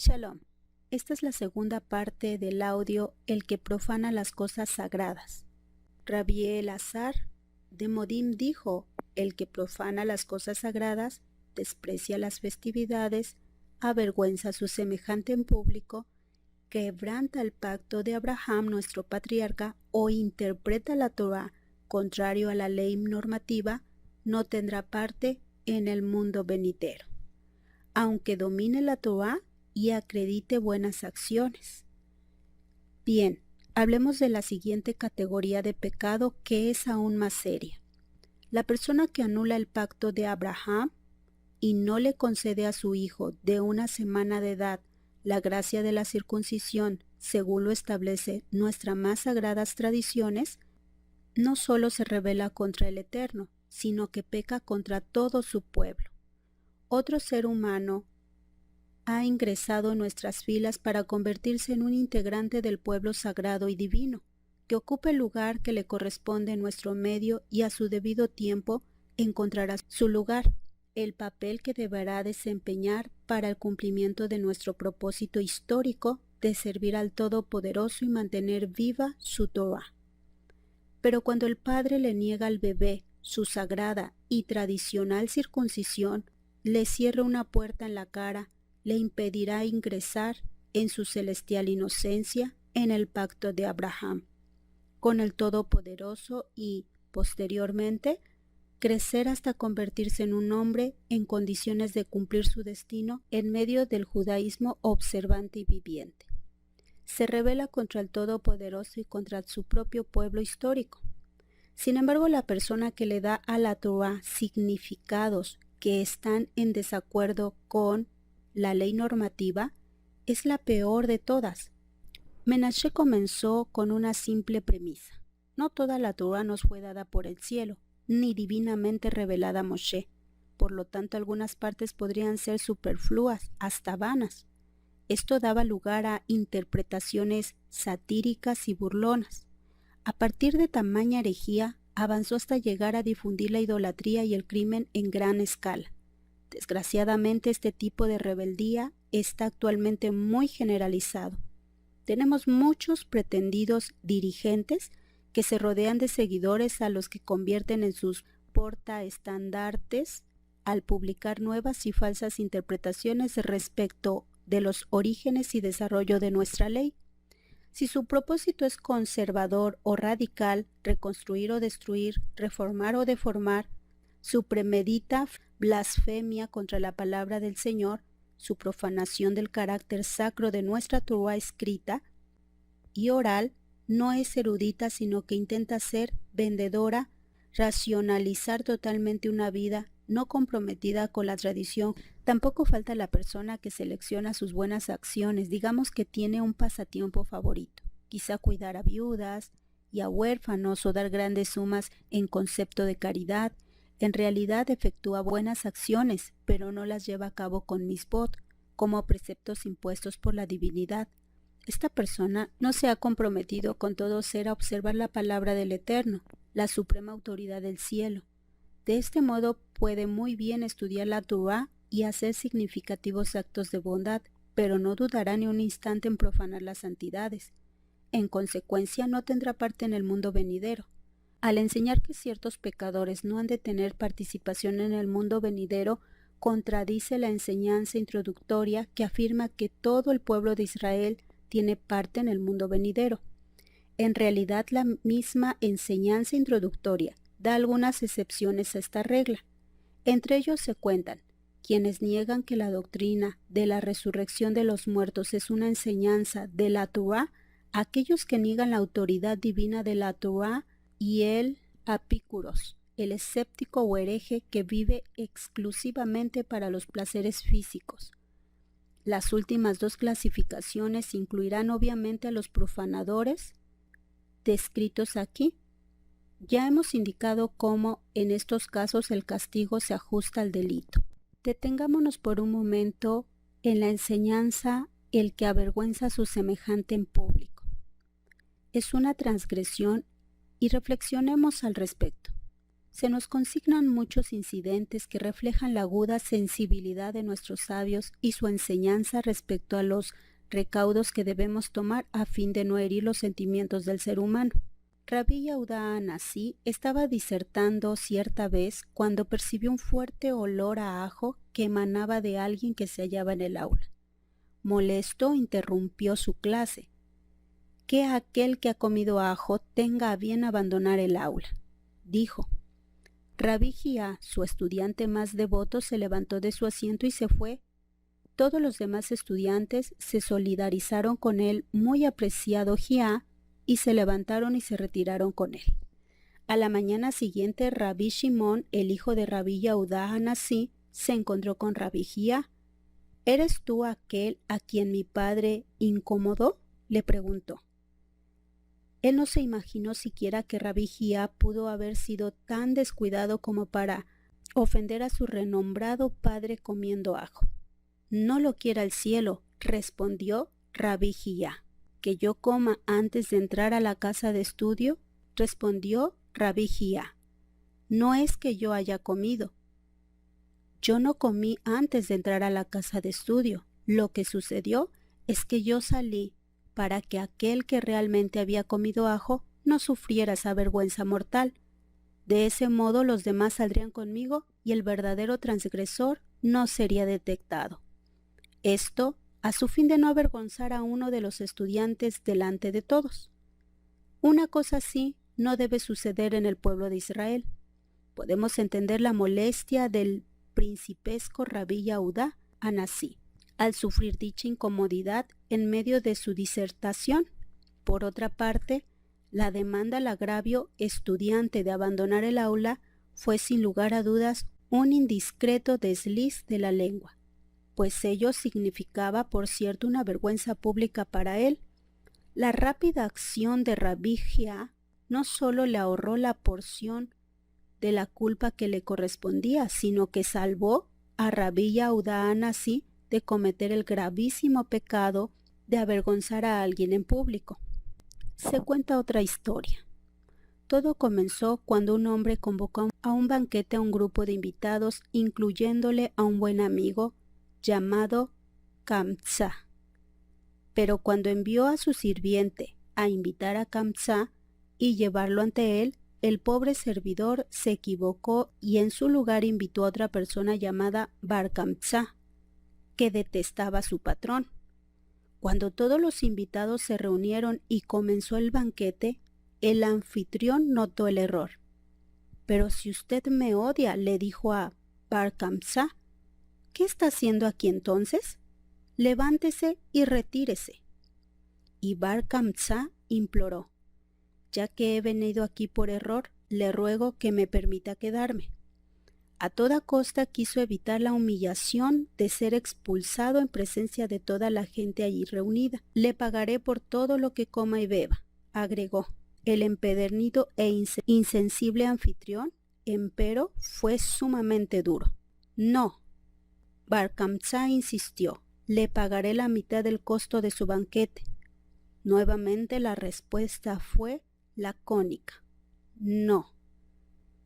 Shalom. Esta es la segunda parte del audio El que profana las cosas sagradas. Rabbi Elazar de Modim dijo: el que profana las cosas sagradas desprecia las festividades, avergüenza a su semejante en público, quebranta el pacto de Abraham nuestro patriarca o interpreta la Torah contrario a la ley normativa, no tendrá parte en el mundo venidero, aunque domine la Torah y acredite buenas acciones. Bien, hablemos de la siguiente categoría de pecado, que es aún más seria. La persona que anula el pacto de Abraham y no le concede a su hijo de 1 semana de edad la gracia de la circuncisión, según lo establece nuestras más sagradas tradiciones, no solo se rebela contra el Eterno, sino que peca contra todo su pueblo. Otro ser humano ha ingresado en nuestras filas para convertirse en un integrante del pueblo sagrado y divino, que ocupa el lugar que le corresponde en nuestro medio y a su debido tiempo encontrará su lugar, el papel que deberá desempeñar para el cumplimiento de nuestro propósito histórico de servir al Todopoderoso y mantener viva su Torah. Pero cuando el padre le niega al bebé su sagrada y tradicional circuncisión, le cierra una puerta en la cara, le impedirá ingresar en su celestial inocencia en el pacto de Abraham con el Todopoderoso y, posteriormente, crecer hasta convertirse en un hombre en condiciones de cumplir su destino en medio del judaísmo observante y viviente. Se rebela contra el Todopoderoso y contra su propio pueblo histórico. Sin embargo, la persona que le da a la Torah significados que están en desacuerdo con la ley normativa es la peor de todas. Menashe comenzó con una simple premisa: no toda la Torah nos fue dada por el cielo, ni divinamente revelada a Moshe. Por lo tanto, algunas partes podrían ser superfluas, hasta vanas. Esto daba lugar a interpretaciones satíricas y burlonas. A partir de tamaña herejía, avanzó hasta llegar a difundir la idolatría y el crimen en gran escala. Desgraciadamente, este tipo de rebeldía está actualmente muy generalizado. Tenemos muchos pretendidos dirigentes que se rodean de seguidores a los que convierten en sus portaestandartes al publicar nuevas y falsas interpretaciones respecto de los orígenes y desarrollo de nuestra ley. Si su propósito es conservador o radical, reconstruir o destruir, reformar o deformar, su premedita blasfemia contra la palabra del Señor, su profanación del carácter sacro de nuestra Torah escrita y oral, no es erudita, sino que intenta ser vendedora, racionalizar totalmente una vida no comprometida con la tradición. Tampoco falta la persona que selecciona sus buenas acciones, digamos que tiene un pasatiempo favorito, quizá cuidar a viudas y a huérfanos o dar grandes sumas en concepto de caridad. En realidad efectúa buenas acciones, pero no las lleva a cabo con misbot, como preceptos impuestos por la divinidad. Esta persona no se ha comprometido con todo ser a observar la palabra del Eterno, la suprema autoridad del cielo. De este modo puede muy bien estudiar la Torah y hacer significativos actos de bondad, pero no dudará ni un instante en profanar las santidades. En consecuencia, no tendrá parte en el mundo venidero. Al enseñar que ciertos pecadores no han de tener participación en el mundo venidero, contradice la enseñanza introductoria que afirma que todo el pueblo de Israel tiene parte en el mundo venidero. En realidad, la misma enseñanza introductoria da algunas excepciones a esta regla. Entre ellos se cuentan quienes niegan que la doctrina de la resurrección de los muertos es una enseñanza de la Torah, aquellos que niegan la autoridad divina de la Torah, y el apícuros, el escéptico o hereje que vive exclusivamente para los placeres físicos. Las últimas dos clasificaciones incluirán obviamente a los profanadores descritos aquí. Ya hemos indicado cómo en estos casos el castigo se ajusta al delito. Detengámonos por un momento en la enseñanza el que avergüenza a su semejante en público. Es una transgresión y reflexionemos al respecto. Se nos consignan muchos incidentes que reflejan la aguda sensibilidad de nuestros sabios y su enseñanza respecto a los recaudos que debemos tomar a fin de no herir los sentimientos del ser humano. Rabí Yehudá Anasí estaba disertando cierta vez cuando percibió un fuerte olor a ajo que emanaba de alguien que se hallaba en el aula. Molesto, interrumpió su clase. Que aquel que ha comido ajo tenga a bien abandonar el aula, dijo. Rabí Hía, su estudiante más devoto, se levantó de su asiento y se fue. Todos los demás estudiantes se solidarizaron con el muy apreciado Hía y se levantaron y se retiraron con él. A la mañana siguiente, Rabí Shimón, el hijo de Rabí Yehudá Anasí, se encontró con Rabí Hía. ¿Eres tú aquel a quien mi padre incomodó?, le preguntó. Él no se imaginó siquiera que Rabí Hía pudo haber sido tan descuidado como para ofender a su renombrado padre comiendo ajo. No lo quiera el cielo, respondió Rabí Hía. ¿Que yo coma antes de entrar a la casa de estudio?, respondió Rabí Hía. No es que yo haya comido. Yo no comí antes de entrar a la casa de estudio. Lo que sucedió es que yo salí para que aquel que realmente había comido ajo no sufriera esa vergüenza mortal. De ese modo los demás saldrían conmigo y el verdadero transgresor no sería detectado. Esto a su fin de no avergonzar a uno de los estudiantes delante de todos. Una cosa así no debe suceder en el pueblo de Israel. Podemos entender la molestia del principesco Rabí Yehudá Anasí al sufrir dicha incomodidad en medio de su disertación. Por otra parte, la demanda al agravio estudiante de abandonar el aula fue sin lugar a dudas un indiscreto desliz de la lengua, pues ello significaba, por cierto, una vergüenza pública para él. La rápida acción de Rabí Hía no solo le ahorró la porción de la culpa que le correspondía, sino que salvó a Rabí Yehudá Anasí de cometer el gravísimo pecado de avergonzar a alguien en público. Se cuenta otra historia. Todo comenzó cuando un hombre convocó a un banquete a un grupo de invitados, incluyéndole a un buen amigo llamado Kamtsá. Pero cuando envió a su sirviente a invitar a Kamtsá y llevarlo ante él, el pobre servidor se equivocó y en su lugar invitó a otra persona llamada Bar Kamtsá, que detestaba a su patrón. Cuando todos los invitados se reunieron y comenzó el banquete, el anfitrión notó el error. «Pero si usted me odia», le dijo a Bar Kamtsá, «¿qué está haciendo aquí entonces? Levántese y retírese». Y Bar Kamtsá imploró: «Ya que he venido aquí por error, le ruego que me permita quedarme». A toda costa quiso evitar la humillación de ser expulsado en presencia de toda la gente allí reunida. «Le pagaré por todo lo que coma y beba», agregó. El empedernido e insensible anfitrión, empero, fue sumamente duro. «No», Bar Kamtsá insistió, «le pagaré la mitad del costo de su banquete». Nuevamente la respuesta fue lacónica: «No».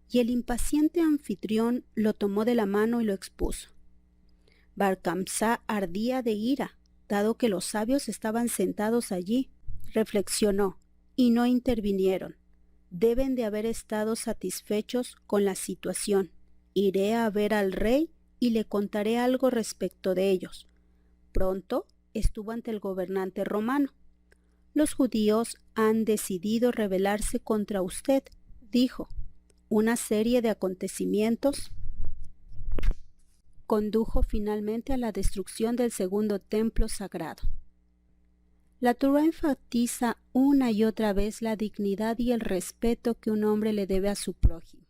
Y el impaciente anfitrión lo tomó de la mano y lo expuso. Bar Kamtsá ardía de ira, dado que los sabios estaban sentados allí. Reflexionó, y no intervinieron. Deben de haber estado satisfechos con la situación. Iré a ver al rey y le contaré algo respecto de ellos. Pronto estuvo ante el gobernante romano. «Los judíos han decidido rebelarse contra usted», dijo. Una serie de acontecimientos condujo finalmente a la destrucción del segundo templo sagrado. La Torá enfatiza una y otra vez la dignidad y el respeto que un hombre le debe a su prójimo.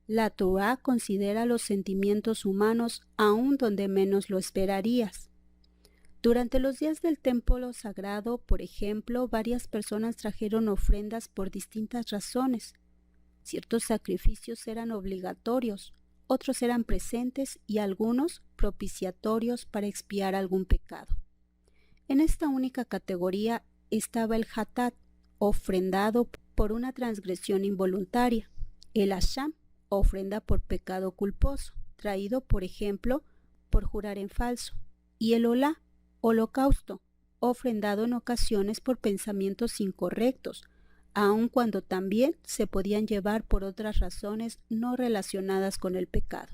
La Torá considera los sentimientos humanos aún donde menos lo esperarías. Durante los días del templo sagrado, por ejemplo, varias personas trajeron ofrendas por distintas razones. Ciertos sacrificios eran obligatorios, otros eran presentes y algunos propiciatorios para expiar algún pecado. En esta única categoría estaba el hatat, ofrendado por una transgresión involuntaria, el asham, ofrenda por pecado culposo, traído, por ejemplo, por jurar en falso, y el olá, holocausto, ofrendado en ocasiones por pensamientos incorrectos, aun cuando también se podían llevar por otras razones no relacionadas con el pecado.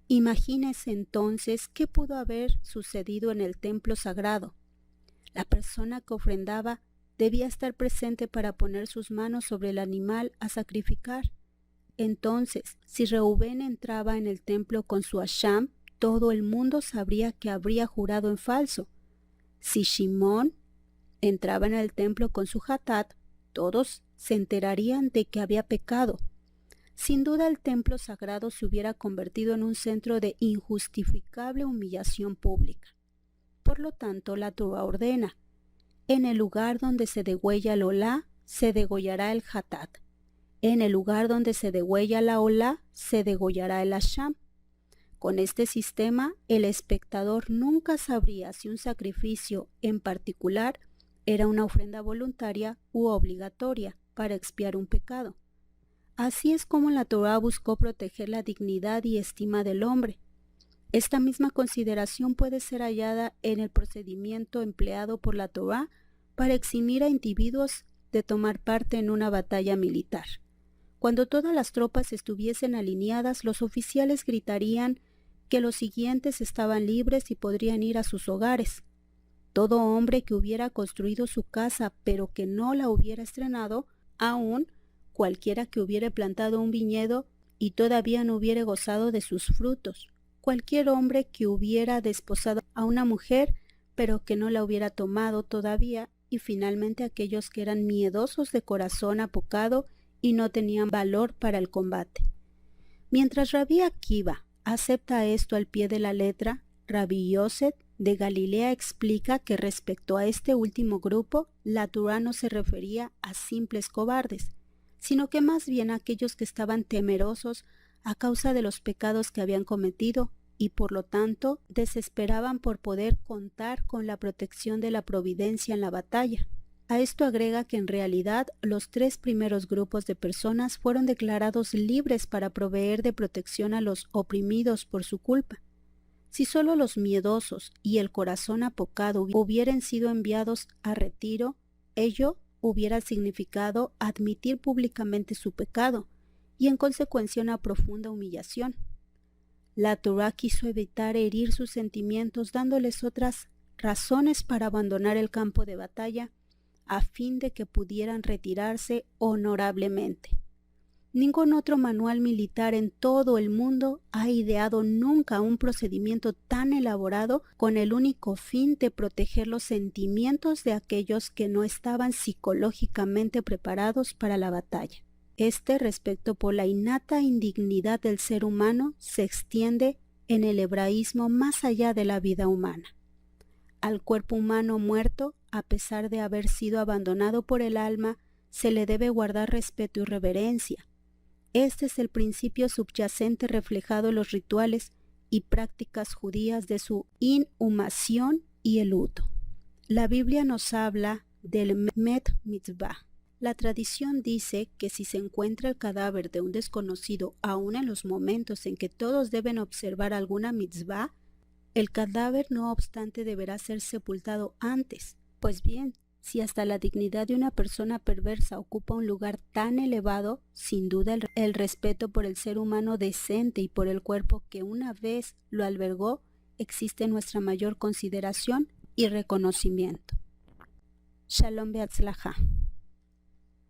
Imagínese entonces qué pudo haber sucedido en el templo sagrado. La persona que ofrendaba debía estar presente para poner sus manos sobre el animal a sacrificar. Entonces, si Reubén entraba en el templo con su asham, todo el mundo sabría que habría jurado en falso. Si Shimón entraba en el templo con su hatat, todos se enterarían de que había pecado. Sin duda el templo sagrado se hubiera convertido en un centro de injustificable humillación pública. Por lo tanto, la Torá ordena: en el lugar donde se degüella el olá, se degollará el hatat. En el lugar donde se degüella la olá, se degollará el asham. Con este sistema, el espectador nunca sabría si un sacrificio en particular era una ofrenda voluntaria u obligatoria para expiar un pecado. Así es como la Torá buscó proteger la dignidad y estima del hombre. Esta misma consideración puede ser hallada en el procedimiento empleado por la Torá para eximir a individuos de tomar parte en una batalla militar. Cuando todas las tropas estuviesen alineadas, los oficiales gritarían que los siguientes estaban libres y podrían ir a sus hogares. Todo hombre que hubiera construido su casa pero que no la hubiera estrenado, aún cualquiera que hubiera plantado un viñedo y todavía no hubiera gozado de sus frutos, cualquier hombre que hubiera desposado a una mujer pero que no la hubiera tomado todavía, y finalmente aquellos que eran miedosos de corazón apocado y no tenían valor para el combate. Mientras Rabí Akiva acepta esto al pie de la letra, Rabí Yosef de Galilea explica que respecto a este último grupo, la Torá no se refería a simples cobardes, sino que más bien a aquellos que estaban temerosos a causa de los pecados que habían cometido y por lo tanto desesperaban por poder contar con la protección de la providencia en la batalla. A esto agrega que en realidad los tres primeros grupos de personas fueron declarados libres para proveer de protección a los oprimidos por su culpa. Si solo los miedosos y el corazón apocado hubieran sido enviados a retiro, ello hubiera significado admitir públicamente su pecado y en consecuencia una profunda humillación. La Torá quiso evitar herir sus sentimientos dándoles otras razones para abandonar el campo de batalla a fin de que pudieran retirarse honorablemente. Ningún otro manual militar en todo el mundo ha ideado nunca un procedimiento tan elaborado con el único fin de proteger los sentimientos de aquellos que no estaban psicológicamente preparados para la batalla. Este respeto por la innata indignidad del ser humano se extiende en el hebraísmo más allá de la vida humana. Al cuerpo humano muerto, a pesar de haber sido abandonado por el alma, se le debe guardar respeto y reverencia. Este es el principio subyacente reflejado en los rituales y prácticas judías de su inhumación y el luto. La Biblia nos habla del Met Mitzvah. La tradición dice que si se encuentra el cadáver de un desconocido aún en los momentos en que todos deben observar alguna mitzvah, el cadáver no obstante deberá ser sepultado antes. Pues bien, si hasta la dignidad de una persona perversa ocupa un lugar tan elevado, sin duda el respeto por el ser humano decente y por el cuerpo que una vez lo albergó existe nuestra mayor consideración y reconocimiento. Shalom Beatzlaja.